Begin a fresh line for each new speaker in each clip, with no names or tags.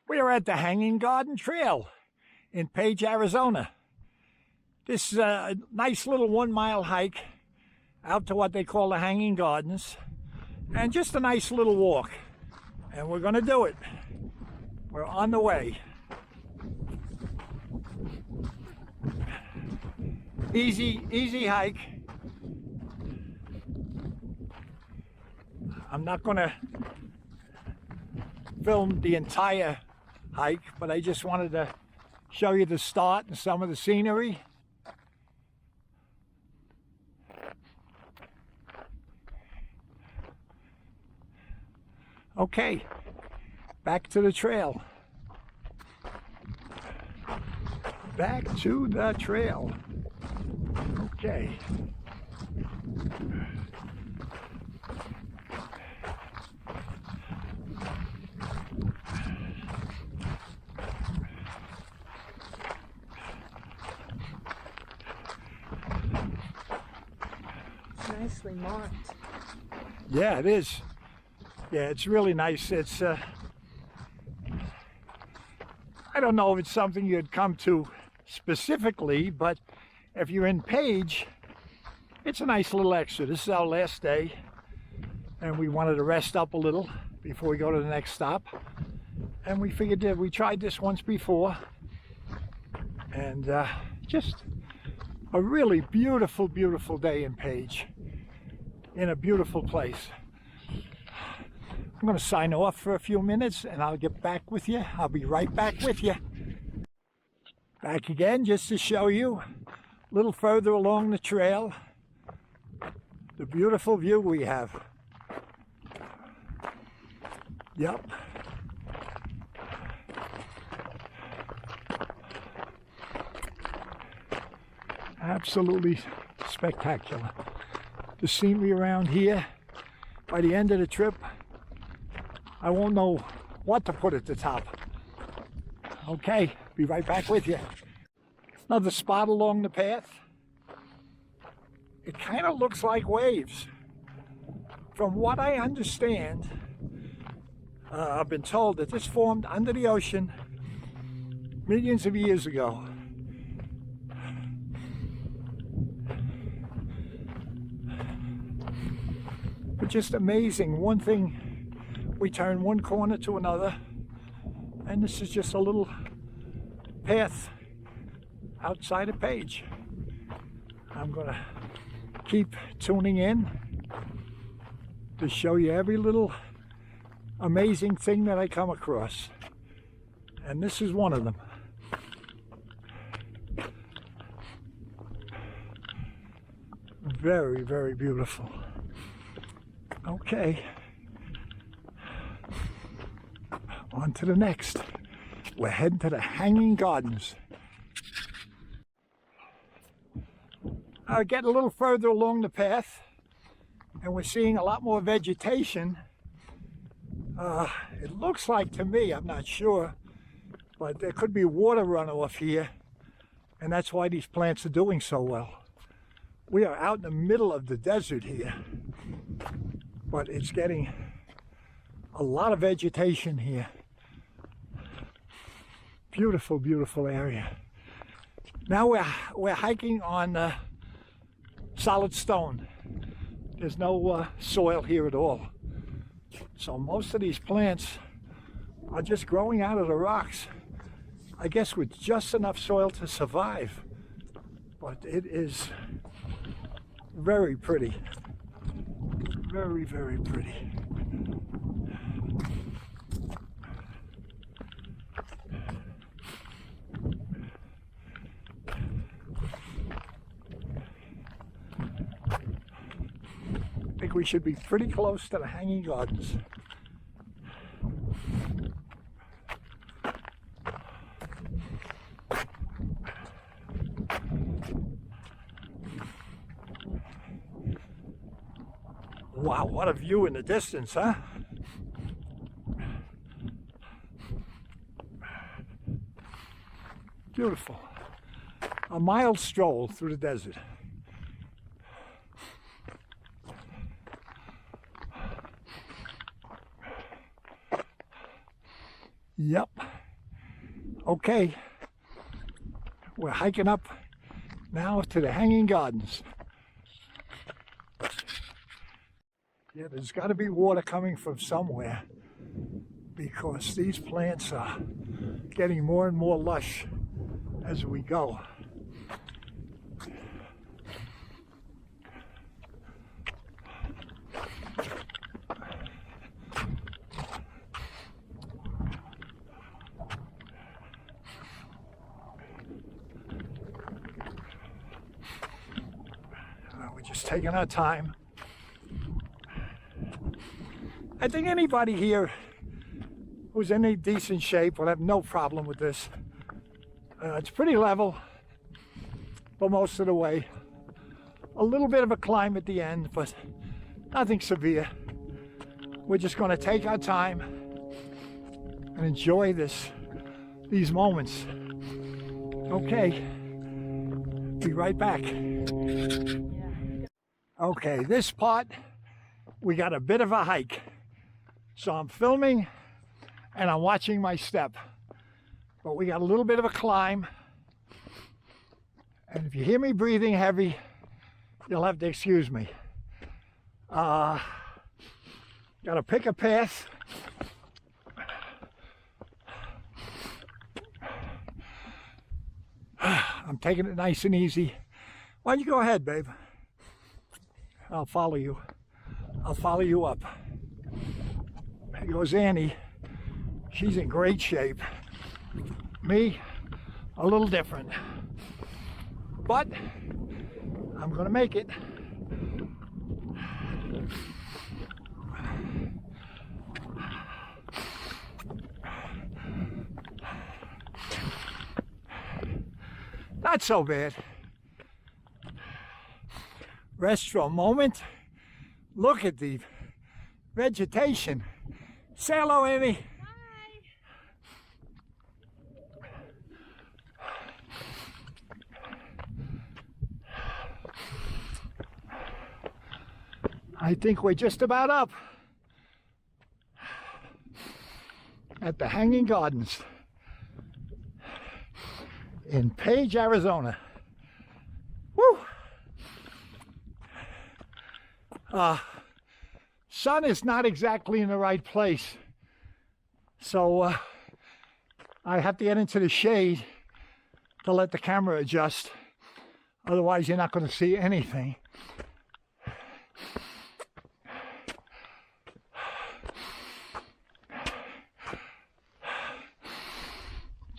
We are at the Hanging Garden Trail in Page, Arizona. This is a nice little 1-mile hike out to what they call the Hanging Gardens, and just a nice little walk. And we're going to do it. We're on the way. Easy hike. I'm not going to film the entire hike, but I just wanted to show you the start and some of the scenery. Okay, back to the trail. Back to the trail. Okay.
Nicely marked.
Yeah, it is. Yeah, it's really nice. It's I don't know if it's something you'd come to specifically, but if you're in Page, it's a nice little extra. This is our last day, and we wanted to rest up a little before we go to the next stop. And we figured that we tried this once before, and just a really beautiful day in Page, in a beautiful place. I'm going to sign off for a few minutes and I'll get back with you. I'll be right back with you. Back again just to show you a little further along the trail the beautiful view we have. Yep. Absolutely spectacular. The scenery around here, by the end of the trip, I won't know what to put at the top. Okay, be right back with you. Another spot along the path. It kind of looks like waves. From what I understand, I've been told that this formed under the ocean millions of years ago. But just amazing. One thing, we turn one corner to another, and this is just a little path outside of Page. I'm going to keep tuning in to show you every little amazing thing that I come across, and this is one of them. Very beautiful. Okay. On to the next. We're heading to the Hanging Gardens. Getting a little further along the path, and we're seeing a lot more vegetation. It looks like to me, I'm not sure, but there could be water runoff here, and that's why these plants are doing so well. We are out in the middle of the desert here, but it's getting a lot of vegetation here. Beautiful area. Now we're hiking on solid stone. There's no soil here at all. So most of these plants are just growing out of the rocks, I guess with just enough soil to survive. But it is very pretty. Very pretty. I think we should be pretty close to the Hanging Gardens. Wow, what a view in the distance, huh? Beautiful. A mild stroll through the desert. Yep. Okay, we're hiking up now to the Hanging Gardens. Yeah, there's got to be water coming from somewhere because these plants are getting more and more lush as we go. We're just taking our time. I think anybody here who's in any decent shape will have no problem with this. It's pretty level for most of the way. A little bit of a climb at the end, but nothing severe. We're just going to take our time and enjoy these moments. Okay, be right back. Okay, this part, we got a bit of a hike. So I'm filming and I'm watching my step. But we got a little bit of a climb. And if you hear me breathing heavy, you'll have to excuse me. Got to pick a path. I'm taking it nice and easy. Why don't you go ahead, babe? I'll follow you. I'll follow you up. There goes Annie. She's in great shape. Me, a little different. But I'm gonna make it. Not so bad. Rest for a moment. Look at the vegetation. Say hello, Amy. I think we're just about up at the Hanging Gardens in Page, Arizona. Woo! Sun is not exactly in the right place, so I have to get into the shade to let the camera adjust. Otherwise, you're not going to see anything.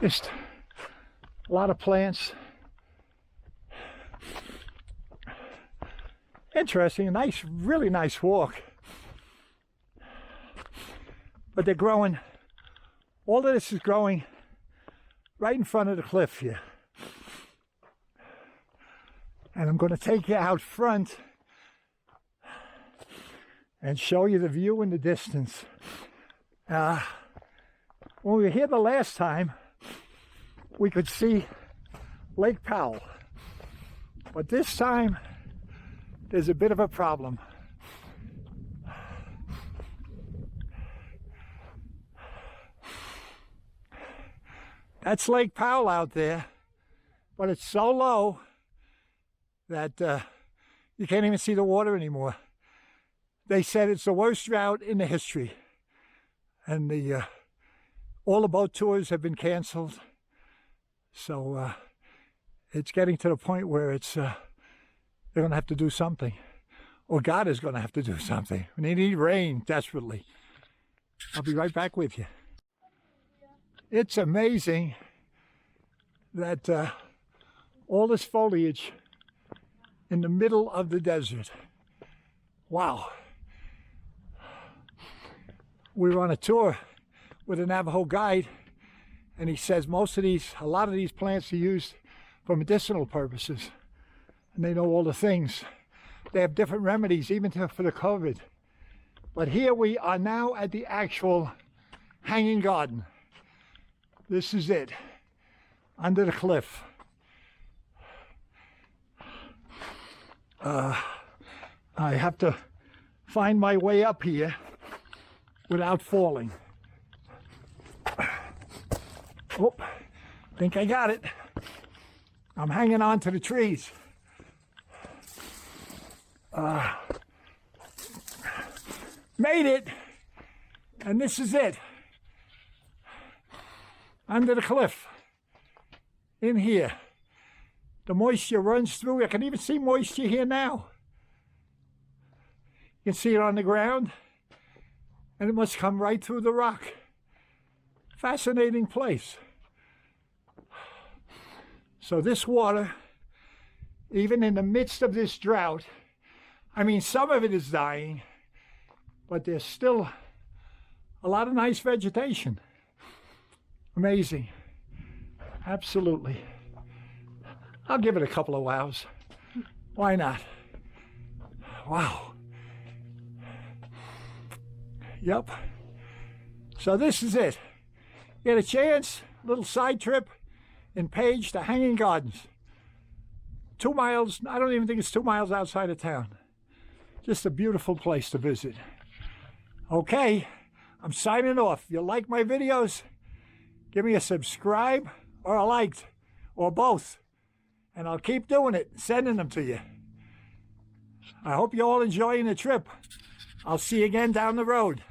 Just a lot of plants. Interesting, a nice, really nice walk. But they're growing, all of this is growing right in front of the cliff here. And I'm going to take you out front and show you the view in the distance. When we were here the last time, we could see Lake Powell. But this time, there's a bit of a problem. That's Lake Powell out there, but it's so low that you can't even see the water anymore. They said it's the worst drought in the history, and all the boat tours have been canceled. So it's getting to the point where it's they're going to have to do something, or God is going to have to do something. They need rain desperately. I'll be right back with you. It's amazing that all this foliage in the middle of the desert. Wow. We were on a tour with a Navajo guide, and he says a lot of these plants are used for medicinal purposes, and they know all the things. They have different remedies even for the COVID. But here we are now at the actual Hanging Garden. This is it, under the cliff. I have to find my way up here without falling. Oh, Think I got it. I'm hanging on to the trees. Made it, and this is it. Under the cliff, in here. The moisture runs through. I can even see moisture here now. You can see it on the ground, and it must come right through the rock. Fascinating place. So this water, even in the midst of this drought, I mean, some of it is dying, but there's still a lot of nice vegetation. Amazing. Absolutely. I'll give it a couple of wows. Why not? Wow. Yep. So this is it. Get a chance, little side trip in Page to Hanging Gardens. 2 miles, I don't even think it's 2 miles outside of town. Just a beautiful place to visit. Okay, I'm signing off. If you like my videos, give me a subscribe or a like, or both. And I'll keep doing it, sending them to you. I hope you're all enjoying the trip. I'll see you again down the road.